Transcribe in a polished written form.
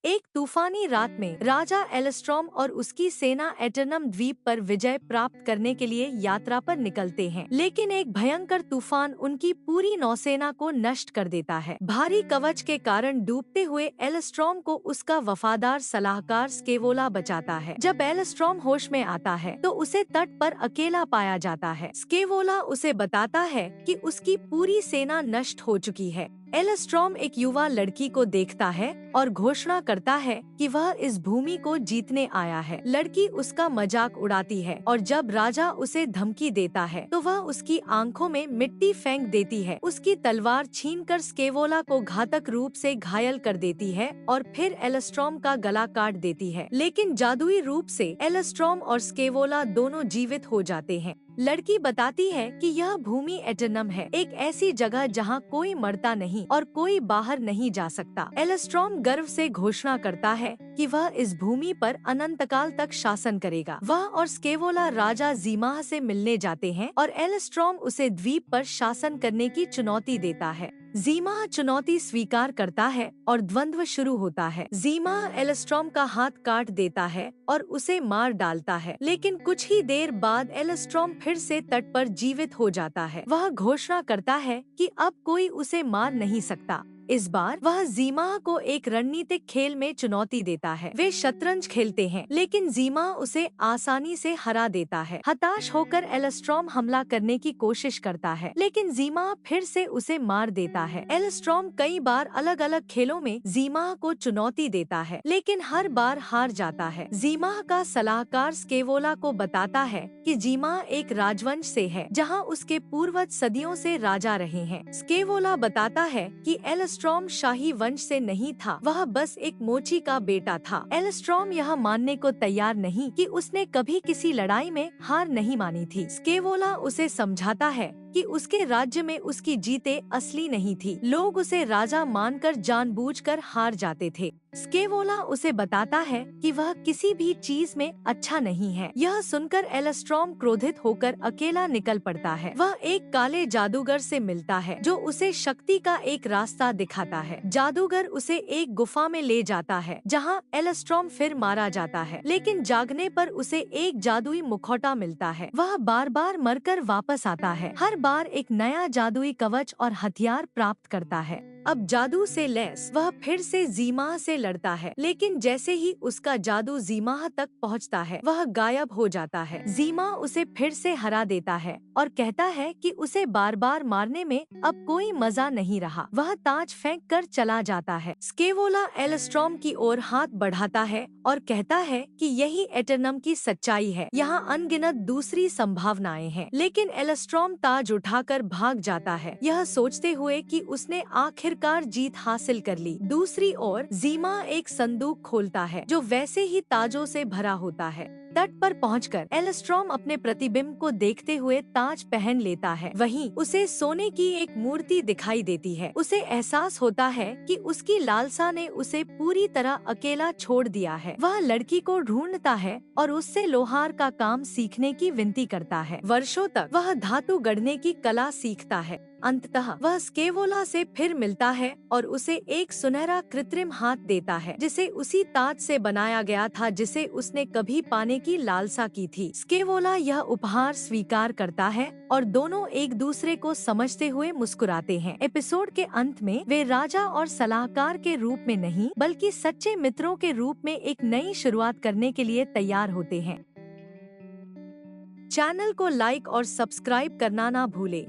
एक तूफानी रात में राजा एलस्ट्रॉम और उसकी सेना एटर्नम द्वीप पर विजय प्राप्त करने के लिए यात्रा पर निकलते हैं, लेकिन एक भयंकर तूफान उनकी पूरी नौसेना को नष्ट कर देता है। भारी कवच के कारण डूबते हुए एलस्ट्रॉम को उसका वफादार सलाहकार स्केवोला बचाता है। जब एलस्ट्रॉम होश में आता है तो उसे तट पर अकेला पाया जाता है। स्केवोला उसे बताता है कि उसकी पूरी सेना नष्ट हो चुकी है। एलस्ट्रॉम एक युवा लड़की को देखता है और घोषणा करता है कि वह इस भूमि को जीतने आया है। लड़की उसका मजाक उड़ाती है और जब राजा उसे धमकी देता है तो वह उसकी आंखों में मिट्टी फेंक देती है। उसकी तलवार छीनकर स्केवोला को घातक रूप से घायल कर देती है और फिर एलस्ट्रॉम का गला काट देती है। लेकिन जादुई रूप से एलस्ट्रॉम और स्केवोला दोनों जीवित हो जाते हैं। लड़की बताती है कि यह भूमि एटर्नम है, एक ऐसी जगह जहां कोई मरता नहीं और कोई बाहर नहीं जा सकता। एलस्ट्रॉम गर्व से घोषणा करता है कि वह इस भूमि पर अनंतकाल तक शासन करेगा। वह और स्केवोला राजा जीमाह से मिलने जाते हैं और एलस्ट्रॉम उसे द्वीप पर शासन करने की चुनौती देता है। जीमाह चुनौती स्वीकार करता है और द्वंद्व शुरू होता है। जीमाह एलस्ट्रॉम का हाथ काट देता है और उसे मार डालता है, लेकिन कुछ ही देर बाद एलस्ट्रॉम फिर से तट पर जीवित हो जाता है। वह घोषणा करता है कि अब कोई उसे मार नहीं सकता। इस बार वह जीमाह को एक रणनीतिक खेल में चुनौती देता है। वे शतरंज खेलते हैं, लेकिन जीमाह उसे आसानी से हरा देता है। हताश होकर एलस्ट्रॉम हमला करने की कोशिश करता है, लेकिन जीमाह फिर से उसे मार देता है। एलस्ट्रॉम कई बार अलग अलग खेलों में जीमाह को चुनौती देता है, लेकिन हर बार हार जाता है। जीमाह का सलाहकार स्केवोला को बताता है कि जीमाह एक राजवंश से है, जहां उसके पूर्वज सदियों से राजा रहे हैं। स्केवोला बताता है कि एलस्ट्रॉम शाही वंश से नहीं था, वह बस एक मोची का बेटा था। एलस्ट्रॉम यह मानने को तैयार नहीं कि उसने कभी किसी लड़ाई में हार नहीं मानी थी। स्केवोला उसे समझाता है कि उसके राज्य में उसकी जीतें असली नहीं थी। लोग उसे राजा मानकर जानबूझकर हार जाते थे। स्केवोला उसे बताता है कि वह किसी भी चीज में अच्छा नहीं है। यह सुनकर एलस्ट्रॉम क्रोधित होकर अकेला निकल पड़ता है। वह एक काले जादूगर से मिलता है जो उसे शक्ति का एक रास्ता दिखाता है। जादूगर उसे एक गुफा में ले जाता है जहां एलस्ट्रॉम फिर मारा जाता है, लेकिन जागने पर उसे एक जादुई मुखौटा मिलता है। वह बार बार मरकर वापस आता है, हर बार एक नया जादुई कवच और हथियार प्राप्त करता है। अब जादू से लैस वह फिर से जीमाह से लड़ता है, लेकिन जैसे ही उसका जादू जीमाह तक पहुंचता है वह गायब हो जाता है। जीमाह उसे फिर से हरा देता है और कहता है कि उसे बार बार मारने में अब कोई मजा नहीं रहा। वह ताज फेंक कर चला जाता है। स्केवोला एलस्ट्रॉम की ओर हाथ बढ़ाता है और कहता है कि यही एटर्नम की सच्चाई है, यहाँ अनगिनत दूसरी संभावनाएं हैं। लेकिन एलस्ट्रॉम ताज उठाकर भाग जाता है, यह सोचते हुए कि उसने आखिरकार जीत हासिल कर ली। दूसरी ओर जीमाह एक संदूक खोलता है जो वैसे ही ताजों से भरा होता है। तट पर पहुंचकर एलस्ट्रॉम अपने प्रतिबिंब को देखते हुए ताज पहन लेता है। वहीं उसे सोने की एक मूर्ति दिखाई देती है। उसे एहसास होता है कि उसकी लालसा ने उसे पूरी तरह अकेला छोड़ दिया है। वह लड़की को ढूंढता है और उससे लोहार का काम सीखने की विनती करता है। वर्षों तक वह धातु गढ़ने की कला सीखता है। अंततः वह स्केवोला से फिर मिलता है और उसे एक सुनहरा कृत्रिम हाथ देता है जिसे उसी ताज से बनाया गया था जिसे उसने कभी पाने की लालसा की थी। स्केवोला यह उपहार स्वीकार करता है और दोनों एक दूसरे को समझते हुए मुस्कुराते हैं। एपिसोड के अंत में वे राजा और सलाहकार के रूप में नहीं बल्कि सच्चे मित्रों के रूप में एक नई शुरुआत करने के लिए तैयार होते हैं। चैनल को लाइक और सब्सक्राइब करना ना भूले।